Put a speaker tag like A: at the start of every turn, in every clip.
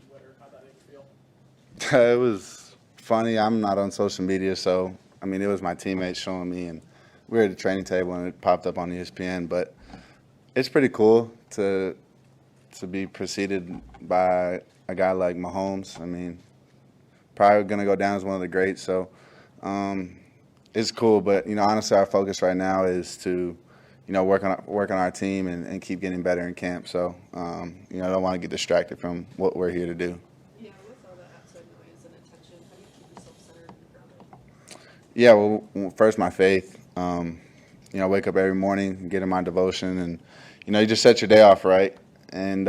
A: Twitter. How'd that make you feel?
B: It was funny. I'm not on social media, so I mean, it was my teammates showing me, and we were at the training table, and it popped up on ESPN. But it's pretty cool to be preceded by a guy like Mahomes. I mean, probably gonna go down as one of the greats. So it's cool. But honestly, our focus right now is to work on our team and keep getting better in camp. So I don't want to get distracted from what we're here to do.
C: Yeah, with all the outside noise and attention, how do you keep yourself centered and grounded?
B: Yeah, well, first my faith. Wake up every morning, get in my devotion, and you just set your day off right, and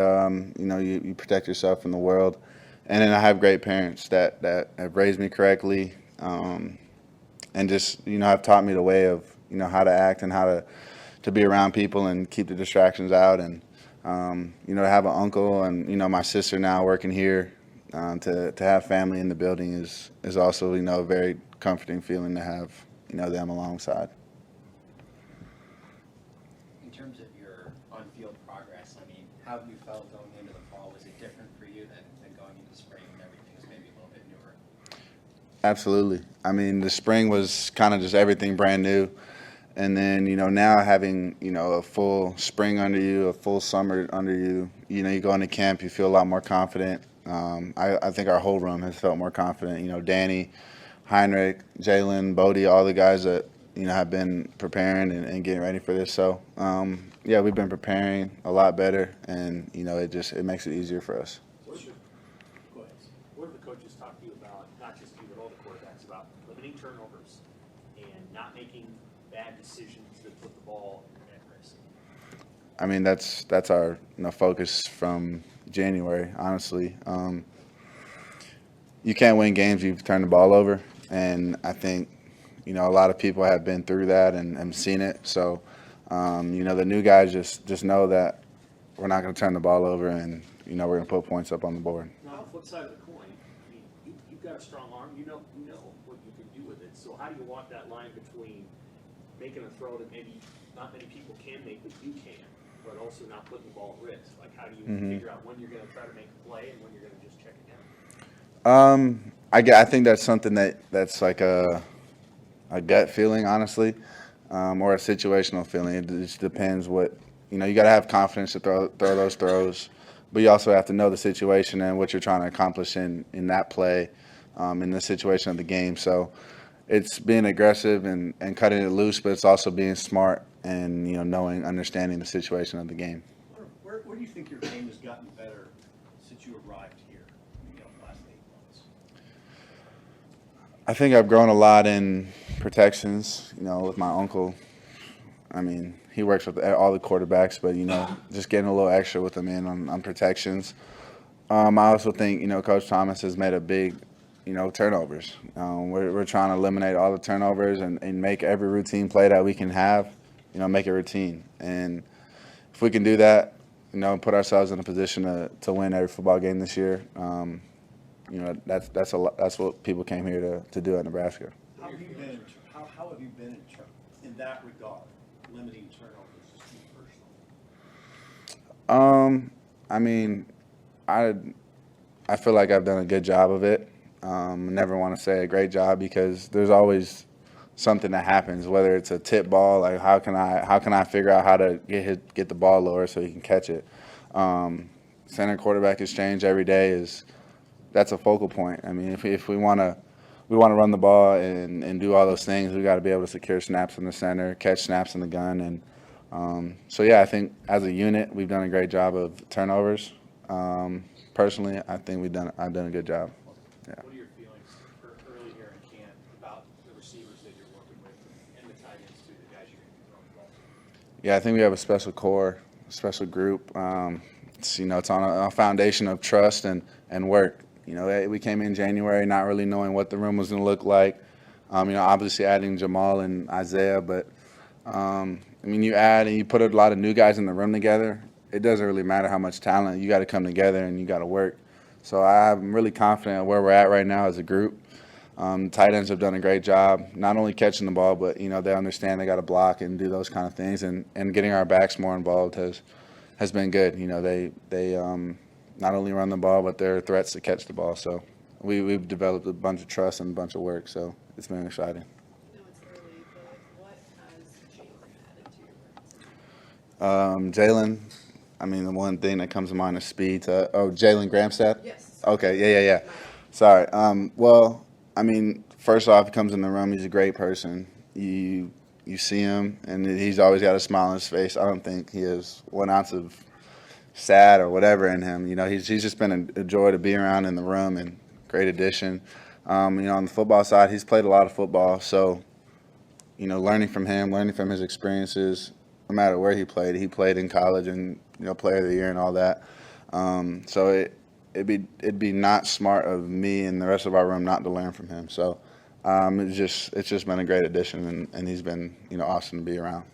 B: you protect yourself from the world. And then I have great parents that have raised me correctly, and just have taught me the way of how to act and how to be around people and keep the distractions out. And to have an uncle and my sister now working here, to have family in the building is also a very comforting feeling to have them alongside.
D: In terms of your on-field progress, I mean, how have you felt going into the fall? Was it different for you than going into spring when everything was maybe a little bit newer?
B: Absolutely. I mean, the spring was kind of just everything brand new. And then, now having, a full spring under you, a full summer under you, you go into camp, you feel a lot more confident. I think our whole room has felt more confident. Danny, Heinrich, Jalen, Bodie, all the guys that, have been preparing and getting ready for this. So, yeah, we've been preparing a lot better, and, it makes it easier for us.
A: Go ahead. What have the coaches talked to you about, not just you, but all the quarterbacks, about limiting turnovers and not making bad decisions that put the ball at risk?
B: I mean, that's our focus from January, honestly. You can't win games if you've turned the ball over, and I think a lot of people have been through that and seen it. So the new guys just know that we're not going to turn the ball over, and we're going to put points up on the board.
A: Now, on the flip side of the coin, I mean, you've got a strong arm. You know what you can do with it. So how do you walk that line between making a throw that maybe not many people can make, but you can, but also not putting the ball at risk? Like, how do you figure out when you're going to try to make a play and when you're going to just check it down?
B: I think that's something that's like a gut feeling, honestly, or a situational feeling. It just depends what you got to have confidence to throw those throws, but you also have to know the situation and what you're trying to accomplish in that play, in the situation of the game. So it's being aggressive and cutting it loose, but it's also being smart and understanding the situation of the game.
E: Where do you think your game has gotten better since you arrived here? The last 8 months.
B: I think I've grown a lot in protections. With my uncle. I mean, he works with all the quarterbacks, but just getting a little extra with them on protections. I also think Coach Thomas has made a big turnovers. We're trying to eliminate all the turnovers and make every routine play that we can have, make it routine. And if we can do that, put ourselves in a position to win every football game this year, that's what people came here to do at Nebraska.
E: How have you been? How have you been in that regard, limiting turnovers, just you personally?
B: I mean, I feel like I've done a good job of it. Never want to say a great job because there's always something that happens, whether it's a tip ball, like how can I figure out how to get the ball lower so he can catch it. Center quarterback exchange every day that's a focal point. I mean, if we want to run the ball and do all those things, we got to be able to secure snaps in the center, catch snaps in the gun, and so yeah, I think as a unit we've done a great job of turnovers. Personally, I think I've done a good job.
A: Yeah. What are your feelings early here in camp about the receivers that you're working with and the tight ends too, the guys you're going to be throwing the ball to?
B: Yeah, I think we have a special core, a special group. It's on a foundation of trust and work. We came in January not really knowing what the room was going to look like. Obviously adding Jamal and Isaiah, but you add and you put a lot of new guys in the room together. It doesn't really matter how much talent. You got to come together and you got to work. So I'm really confident where we're at right now as a group. Tight ends have done a great job, not only catching the ball, but they understand they got to block and do those kind of things, and getting our backs more involved has been good. not only run the ball, but they're threats to catch the ball. So we've developed a bunch of trust and a bunch of work. So it's been exciting.
C: I know it's early, but what has Jalen added to your repertoire?
B: Jalen, I mean, the one thing that comes to mind is speed. Jalen Gramstad?
C: Yes.
B: Okay, yeah. Sorry. Well, I mean, first off, he comes in the room. He's a great person. You see him, and he's always got a smile on his face. I don't think he has 1 ounce of sad or whatever in him. He's just been a joy to be around in the room and great addition. On the football side, he's played a lot of football, so learning from him, learning from his experiences, no matter where he played in college and player of the year and all that. So it'd be not smart of me and the rest of our room not to learn from him. So it's just been a great addition, and he's been awesome to be around.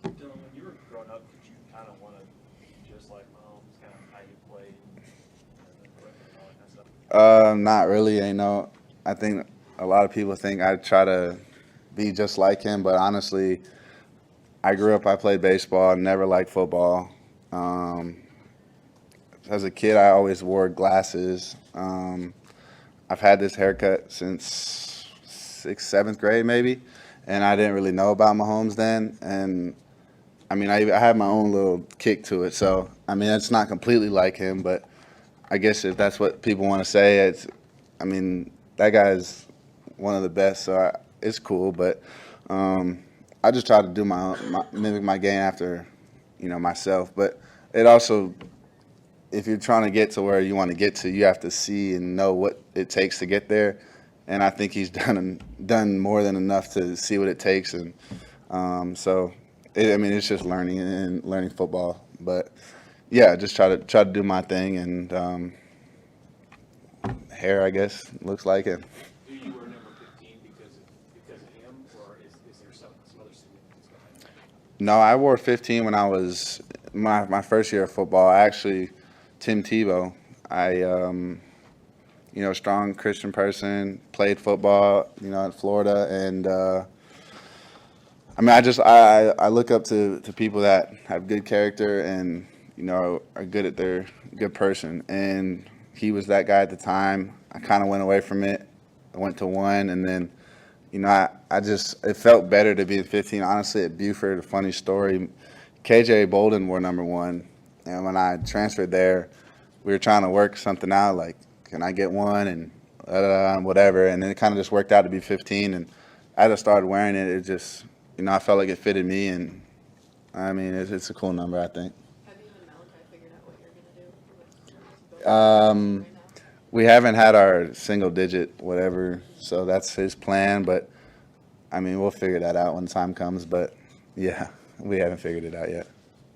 A: Dylan, when you were growing up, did you kind of want to be just like Mahomes, kind of how you played and all that kind of stuff?
B: Not really. I think a lot of people think I try to be just like him, but honestly, I grew up, I played baseball, never liked football. As a kid, I always wore glasses. I've had this haircut since 6th, 7th grade maybe, and I didn't really know about Mahomes then. And I mean, I had my own little kick to it. So, I mean, it's not completely like him, but I guess if that's what people want to say, that guy's one of the best, so it's cool. But I just try to do mimic my game after, myself. But it also, if you're trying to get to where you want to get to, you have to see and know what it takes to get there. And I think he's done more than enough to see what it takes. And it's just learning football. But yeah, just try to do my thing, and hair, I guess, looks like it.
A: Do you wear number 15 because of him, or is there some other significance behind that?
B: No, I wore 15 when I was my first year of football. Tim Tebow. Strong Christian person, played football, in Florida, and I look up to people that have good character and are good at their good person, and he was that guy at the time. I kind of went away from it. I went to 1, and then it felt better to be in 15. Honestly, at Buford, a funny story. KJ Bolden wore number 1, and when I transferred there, we were trying to work something out, like, can I get 1 and whatever, and then it kind of just worked out to be 15. And as I started wearing it, it just I felt like it fitted me, and I mean it's a cool number, I think.
C: Have you and Malachi figured out what you're gonna do? Right now?
B: We haven't had our single digit whatever, so that's his plan. But I mean, we'll figure that out when time comes. But yeah, we haven't figured it out yet.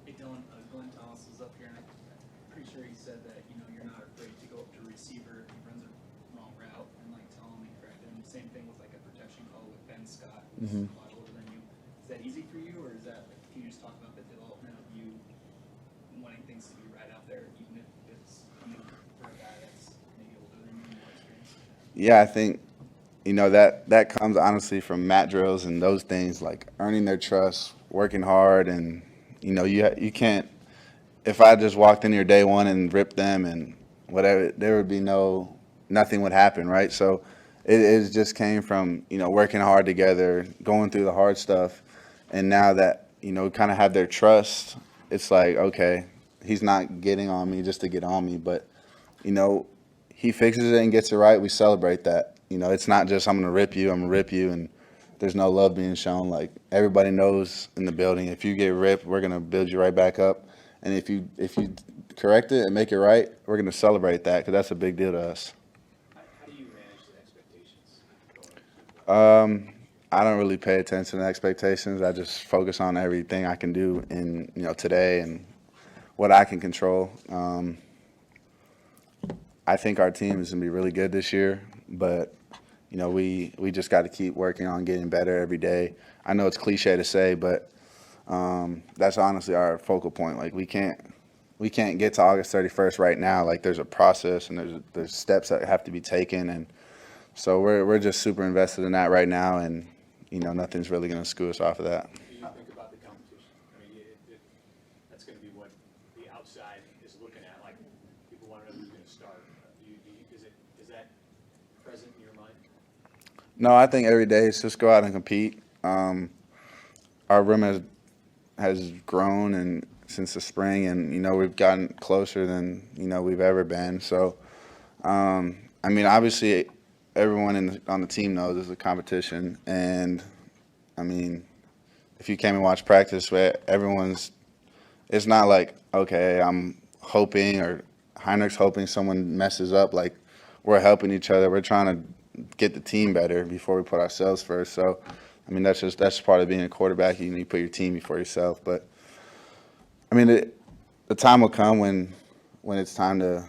F: Hey Dylan, Glenn Thomas was up here, and I'm pretty sure he said that you're not afraid to go up to a receiver if he runs a wrong route and tell him and correct him. Same thing with a protection call with Ben Scott, who's a lot older than you. Is that easy for you, or is that can you just talk about the development of you wanting things to be right out there, even if it's coming for a guy that's maybe older than you, more experienced?
B: Yeah, I think that comes honestly from mat drills and those things, like earning their trust, working hard, and you can't. If I just walked in here day 1 and ripped them and whatever, there would be nothing would happen, right? So it just came from working hard together, going through the hard stuff, and now that we kind of have their trust, it's like, okay, he's not getting on me just to get on me, but he fixes it and gets it right. We celebrate that. It's not just I'm gonna rip you, and there's no love being shown. Like, everybody knows in the building, if you get ripped, we're gonna build you right back up, and if you correct it and make it right, we're gonna celebrate that, because that's a big deal to us.
A: How do you manage the expectations?
B: I don't really pay attention to expectations. I just focus on everything I can do in today and what I can control. I think our team is gonna be really good this year, but we just got to keep working on getting better every day. I know it's cliche to say, but that's honestly our focal point. Like, we can't get to August 31st right now. Like, there's a process and there's steps that have to be taken, and so we're just super invested in that right now, and nothing's really going to screw us off of that.
A: Do you think about the competition? I mean, that's going to be what the outside is looking at. Like, one of them who's gonna start? Is that present in your mind?
B: No, I think every day is just go out and compete. Our room has grown and since the spring, and we've gotten closer than we've ever been. So, I mean, obviously, everyone on the team knows it's a competition, and I mean, if you came and watched practice, it's not like, okay, I'm hoping or Heinrich's hoping someone messes up. Like, we're helping each other. We're trying to get the team better before we put ourselves first. So, I mean, that's part of being a quarterback. You put your team before yourself. But, I mean, the time will come when it's time to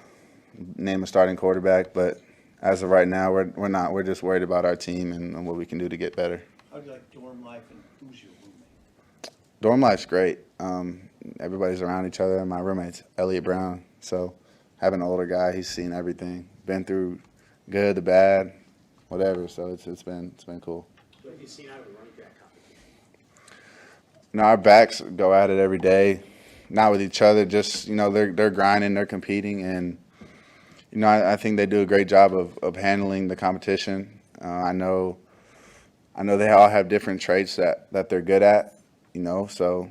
B: name a starting quarterback. But as of right now, we're not. We're just worried about our team and what we can do to get better.
E: How do you like dorm life, and who's your roommate?
B: Dorm life's great. Everybody's around each other. My roommate's Elliot Brown. So having an older guy, he's seen everything, been through good, the bad, whatever. So it's been cool.
A: What have you seen out of the running back competition?
B: Our backs go at it every day, not with each other. Just they're grinding, they're competing, and I think they do a great job of handling the competition. I know they all have different traits that they're good at. So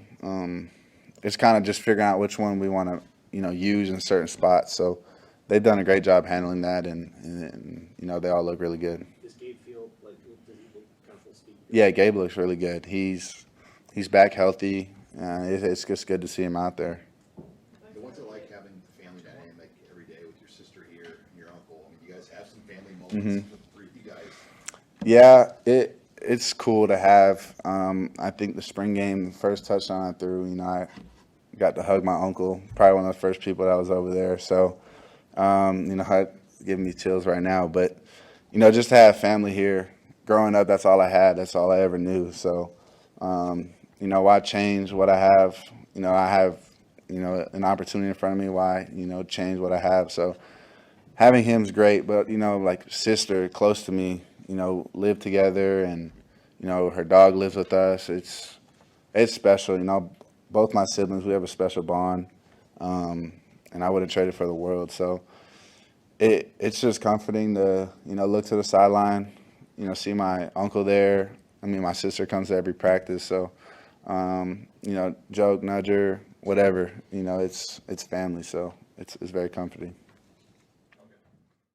B: it's kind of just figuring out which one we want to use in certain spots. So they've done a great job handling that, and they all look really good.
A: Does Gabe feel like, does he look comfortable speaking?
B: Yeah, Gabe looks really good. He's back healthy. It's just good to see him out there.
G: What's it like having the family dynamic every day with your sister here and your uncle? I mean, you guys have some family moments with the three of you guys.
B: Yeah, it's cool to have. I think the spring game, the first touchdown I threw, I got to hug my uncle, probably one of the first people that was over there. So, giving me chills right now. But, just to have family here, growing up, that's all I had. That's all I ever knew. So, why change what I have? I have, an opportunity in front of me. Why, change what I have? So having him's great. But, like sister close to me, live together, and, her dog lives with us. It's special. Both my siblings, we have a special bond, and I wouldn't trade it for the world. So it's just comforting to, look to the sideline, see my uncle there. I mean, my sister comes to every practice. So, joke, nudge her, whatever, it's family. So it's very comforting.